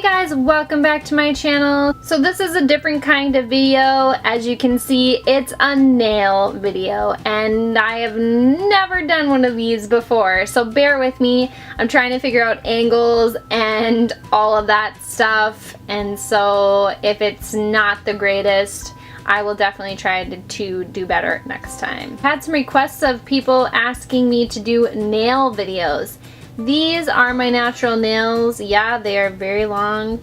guys, welcome back to my channel. So this is a different kind of video. As you can see, it's a nail video and I have never done one of these before, so bear with me. I'm trying to figure out angles and all of that stuff, and so if it's not the greatest, I will definitely try to do better next time. I've had some requests of people asking me to do nail videos. These are my natural nails. Yeah, they are very long.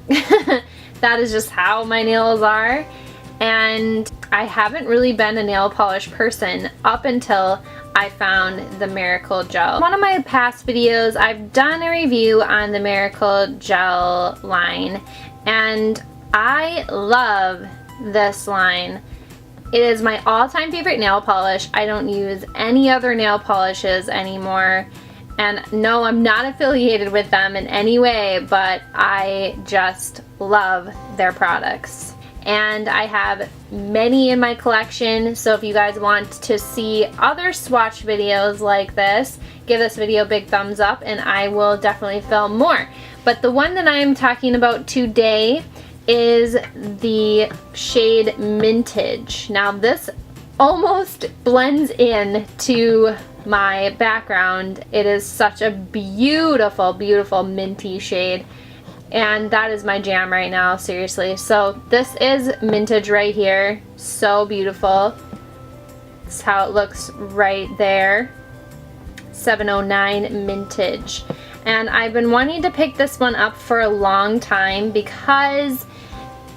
That is just how my nails are. And I haven't really been a nail polish person up until I found the Miracle Gel. One of my past videos, I've done a review on the Miracle Gel line, and I love this line. It is my all-time favorite nail polish. I don't use any other nail polishes anymore. And no, I'm not affiliated with them in any way, but I just love their products. And I have many in my collection, so if you guys want to see other swatch videos like this, give this video a big thumbs up and I will definitely film more. But the one that I'm talking about today is the shade Mintage. Now this almost blends in to my background. It is such a beautiful, beautiful minty shade, and that is my jam right now, seriously. So this is Mintage right here. So beautiful. This is how it looks right there. 709 Mintage. And I've been wanting to pick this one up for a long time because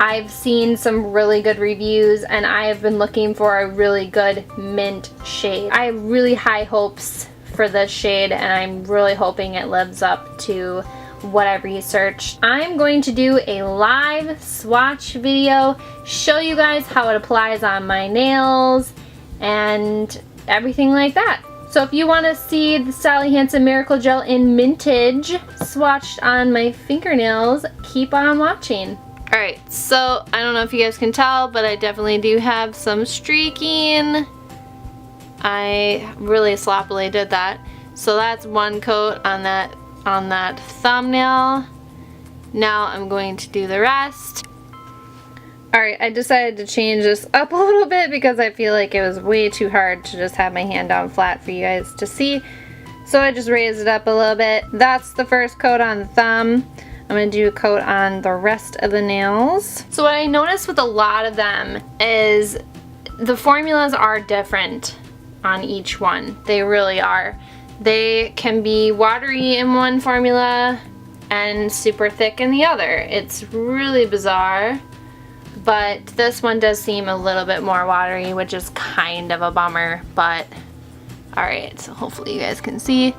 I've seen some really good reviews and I have been looking for a really good mint shade. I have really high hopes for this shade and I'm really hoping it lives up to what I've researched. I'm going to do a live swatch video, show you guys how it applies on my nails and everything like that. So if you want to see the Sally Hansen Miracle Gel in Mintage swatched on my fingernails, keep on watching. Alright, so I don't know if you guys can tell, but I definitely do have some streaking. I really sloppily did that. So that's one coat on that thumbnail. Now I'm going to do the rest. Alright, I decided to change this up a little bit because I feel like it was way too hard to just have my hand down flat for you guys to see. So I just raised it up a little bit. That's the first coat on the thumb. I'm going to do a coat on the rest of the nails. So what I noticed with a lot of them is the formulas are different on each one. They really are. They can be watery in one formula and super thick in the other. It's really bizarre, but this one does seem a little bit more watery, which is kind of a bummer, but alright, so hopefully you guys can see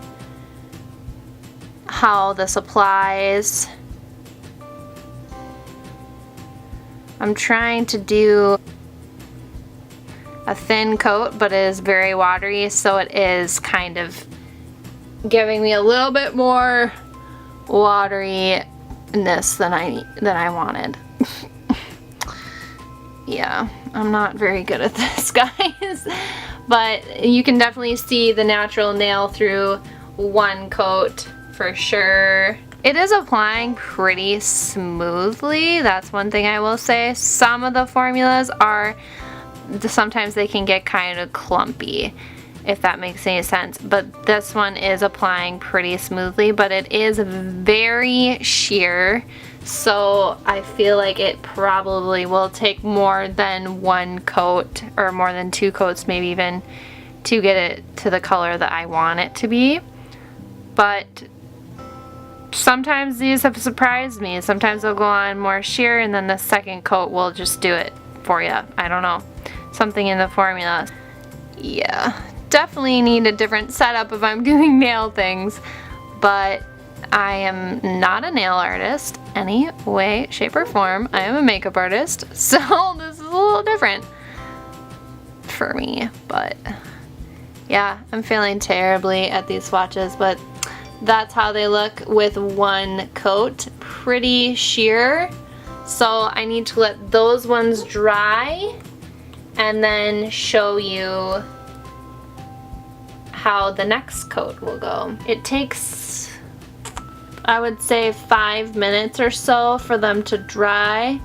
how this applies. I'm trying to do a thin coat, but it is very watery, so it is kind of giving me a little bit more wateryness than I wanted. Yeah, I'm not very good at this, guys, but you can definitely see the natural nail through one coat for sure. It is applying pretty smoothly. That's one thing I will say. Some of the formulas are, sometimes they can get kind of clumpy, if that makes any sense. But this one is applying pretty smoothly, but it is very sheer. So I feel like it probably will take more than one coat, or more than two coats maybe even, to get it to the color that I want it to be. But sometimes these have surprised me. Sometimes they'll go on more sheer and then the second coat will just do it for you. I don't know. Something in the formula. Yeah, definitely need a different setup if I'm doing nail things, but I am not a nail artist any way, shape, or form. I am a makeup artist, so this is a little different for me, but yeah, I'm failing terribly at these swatches, but that's how they look with one coat. Pretty sheer. So I need to let those ones dry and then show you how the next coat will go. It takes I would say 5 minutes or so for them to dry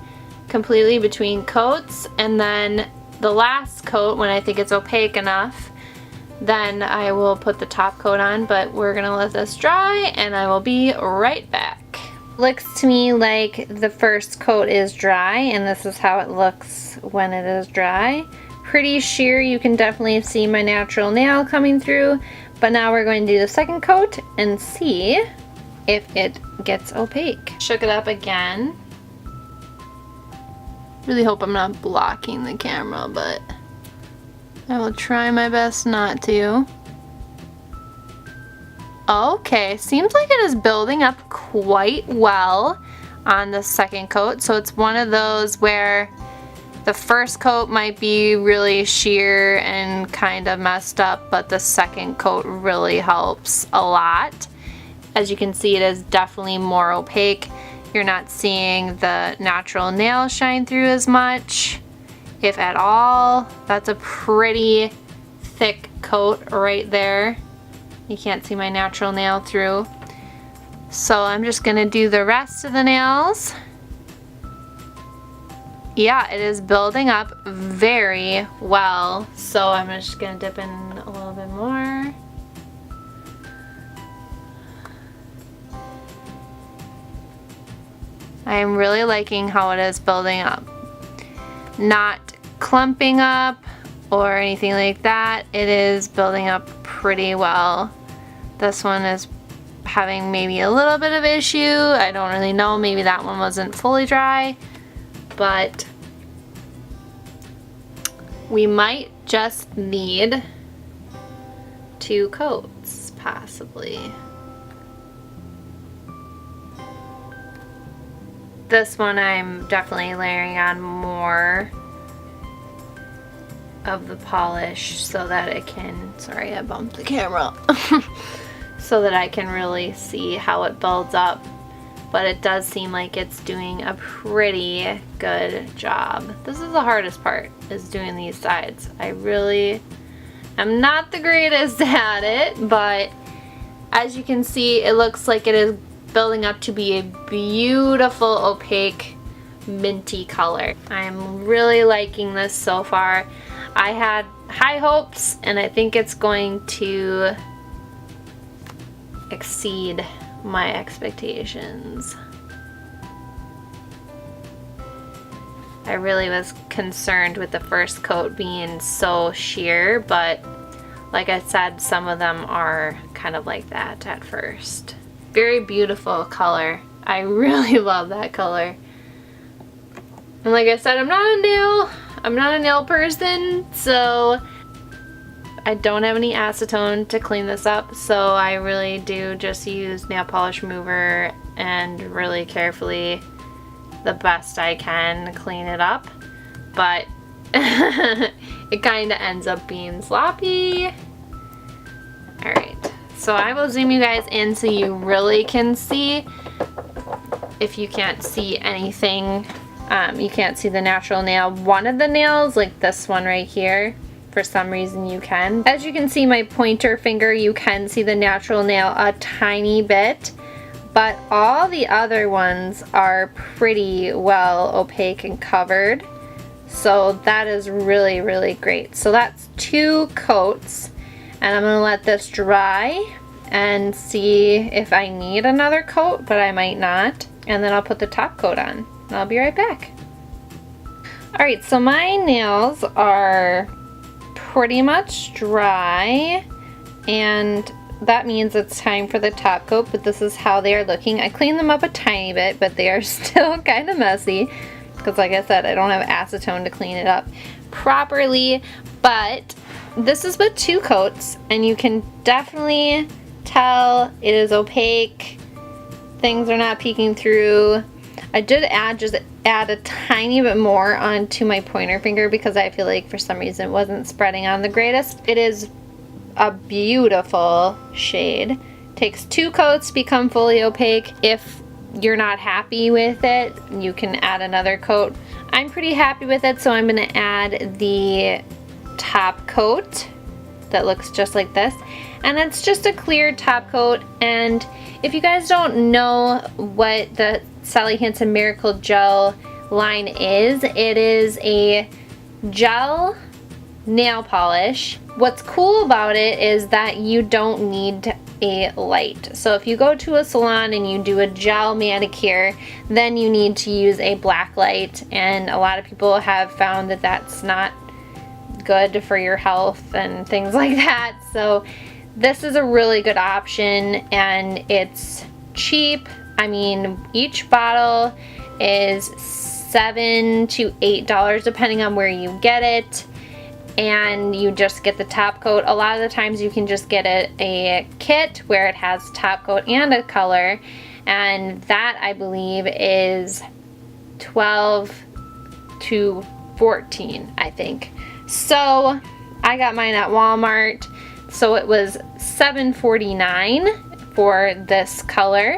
completely between coats, and then the last coat, when I think it's opaque enough, then I will put the top coat on. But we're gonna let this dry and I will be right back. Looks to me like the first coat is dry, and this is how it looks when it is dry. Pretty sheer. You can definitely see my natural nail coming through. But now we're going to do the second coat and see if it gets opaque. Shook it up again. Really hope I'm not blocking the camera, but I will try my best not to. Okay, seems like it is building up quite well on the second coat. So it's one of those where the first coat might be really sheer and kind of messed up, but the second coat really helps a lot. As you can see, it is definitely more opaque. You're not seeing the natural nail shine through as much, if at all. That's a pretty thick coat right there. You can't see my natural nail through. So I'm just gonna do the rest of the nails. Yeah, it is building up very well. So I'm just gonna dip in a little bit more. I'm really liking how it is building up. Not clumping up or anything like that. It is building up pretty well. This one is having maybe a little bit of issue. I don't really know. Maybe that one wasn't fully dry. But we might just need 2 coats, possibly. This one I'm definitely layering on more of the polish so that it can, sorry I bumped the camera, so that I can really see how it builds up. But it does seem like it's doing a pretty good job. This is the hardest part, is doing these sides. I really am not the greatest at it, but as you can see, it looks like it is building up to be a beautiful opaque minty color. I'm really liking this so far. I had high hopes and I think it's going to exceed my expectations. I really was concerned with the first coat being so sheer, but like I said, some of them are kind of like that at first. Very beautiful color. I really love that color. And like I said, I'm not a nail person, so I don't have any acetone to clean this up, so I really do just use nail polish remover and really carefully, the best I can, clean it up. But it kind of ends up being sloppy. Alright, so I will zoom you guys in so you really can see. If you can't see anything, you can't see the natural nail. One of the nails, like this one right here, for some reason you can. As you can see, my pointer finger, you can see the natural nail a tiny bit, but all the other ones are pretty well opaque and covered. So that is really, really great. So that's 2 coats, and I'm gonna let this dry and see if I need another coat, but I might not. And then I'll put the top coat on. I'll be right back. Alright, so my nails are pretty much dry, and that means it's time for the top coat, but this is how they are looking. I cleaned them up a tiny bit, but they are still kind of messy because, like I said, I don't have acetone to clean it up properly. But this is with 2 coats, and you can definitely tell it is opaque. Things are not peeking through. I did add a tiny bit more onto my pointer finger because I feel like for some reason it wasn't spreading on the greatest. It is a beautiful shade. Takes 2 coats to become fully opaque. If you're not happy with it, you can add another coat. I'm pretty happy with it, so I'm gonna add the top coat that looks just like this. And it's just a clear top coat. And if you guys don't know what the Sally Hansen Miracle Gel line is, it is a gel nail polish. What's cool about it is that you don't need a light. So if you go to a salon and you do a gel manicure, then you need to use a black light, and a lot of people have found that that's not good for your health and things like that. So this is a really good option, and it's cheap. I mean, each bottle is $7 to $8 depending on where you get it, and you just get the top coat. A lot of the times you can just get a kit where it has top coat and a color, and that I believe is $12 to $14, I think. So I got mine at Walmart, so it was $7.49 for this color,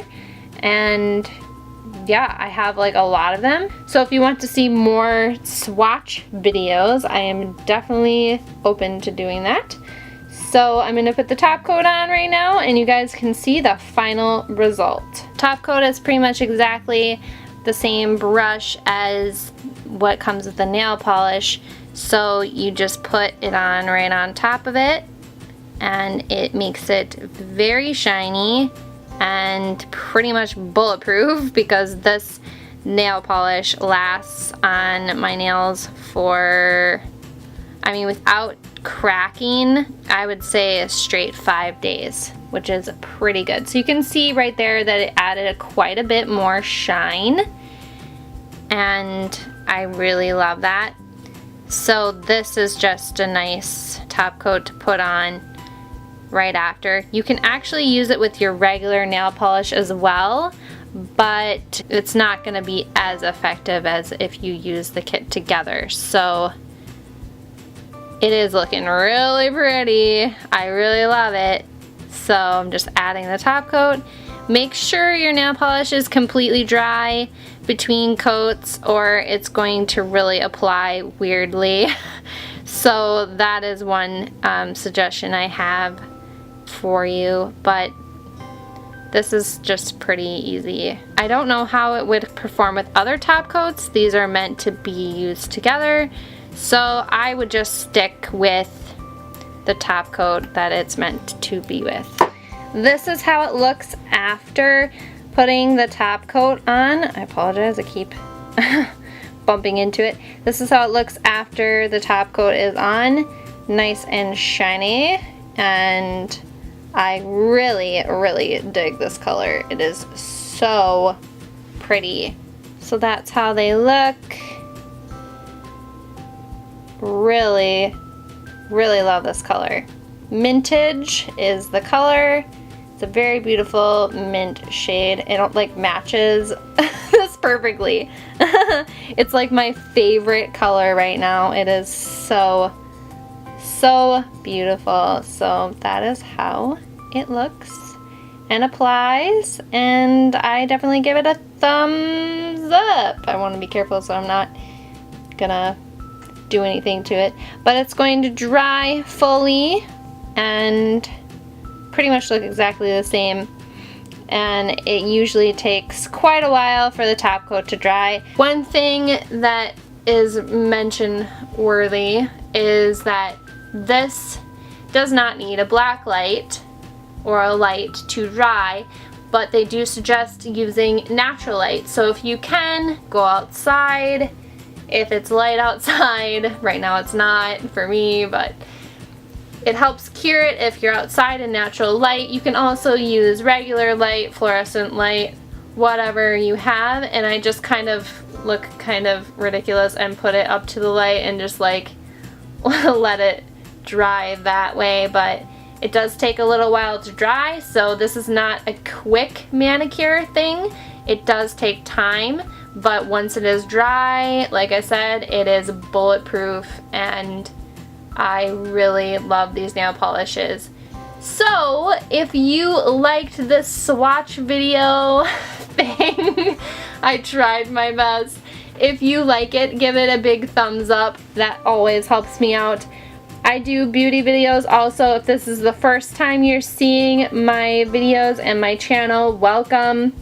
and yeah, I have like a lot of them. So if you want to see more swatch videos, I am definitely open to doing that. So I'm going to put the top coat on right now, and you guys can see the final result. Top coat is pretty much exactly the same brush as what comes with the nail polish. So you just put it on right on top of it, and it makes it very shiny and pretty much bulletproof, because this nail polish lasts on my nails for, I mean, without cracking, I would say a straight 5 days, which is pretty good. So you can see right there that it added quite a bit more shine, and I really love that. So this is just a nice top coat to put on right after. You can actually use it with your regular nail polish as well, but it's not going to be as effective as if you use the kit together. So it is looking really pretty. I really love it. So I'm just adding the top coat. Make sure your nail polish is completely dry between coats, or it's going to really apply weirdly. So that is one suggestion I have for you, but this is just pretty easy. I don't know how it would perform with other top coats. These are meant to be used together, so I would just stick with the top coat that it's meant to be with. This is how it looks after putting the top coat on. I apologize, I keep bumping into it. This is how it looks after the top coat is on. Nice and shiny, and I really, really dig this color. It is so pretty. So that's how they look. Really, really love this color. Mintage is the color. It's a very beautiful mint shade. It like matches this perfectly. It's like my favorite color right now. It is so beautiful. So that is how it looks and applies, and I definitely give it a thumbs up. I want to be careful so I'm not gonna do anything to it, but it's going to dry fully and pretty much look exactly the same, and it usually takes quite a while for the top coat to dry. One thing that is mention worthy is that this does not need a black light or a light to dry, but they do suggest using natural light. So if you can, go outside if it's light outside. Right now it's not for me, but it helps cure it if you're outside in natural light. You can also use regular light, fluorescent light, whatever you have, and I just kind of look kind of ridiculous and put it up to the light and just like let it dry that way, but it does take a little while to dry, so this is not a quick manicure thing. It does take time, but once it is dry, like I said, it is bulletproof, and I really love these nail polishes. So if you liked this swatch video thing, I tried my best. If you like it, give it a big thumbs up. That always helps me out. I do beauty videos also. If this is the first time you're seeing my videos and my channel, welcome.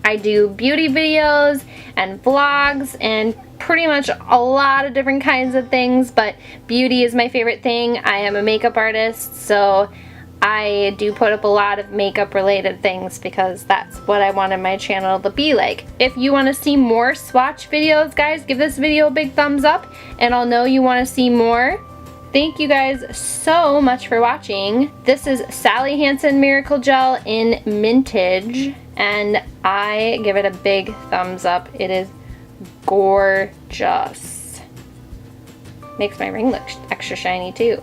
I do beauty videos and vlogs and pretty much a lot of different kinds of things, but beauty is my favorite thing. I am a makeup artist, so I do put up a lot of makeup related things because that's what I wanted my channel to be like. If you want to see more swatch videos, guys, give this video a big thumbs up and I'll know you want to see more. Thank you guys so much for watching. This is Sally Hansen Miracle Gel in Mintage, and I give it a big thumbs up. It is gorgeous. Makes my ring look extra shiny too.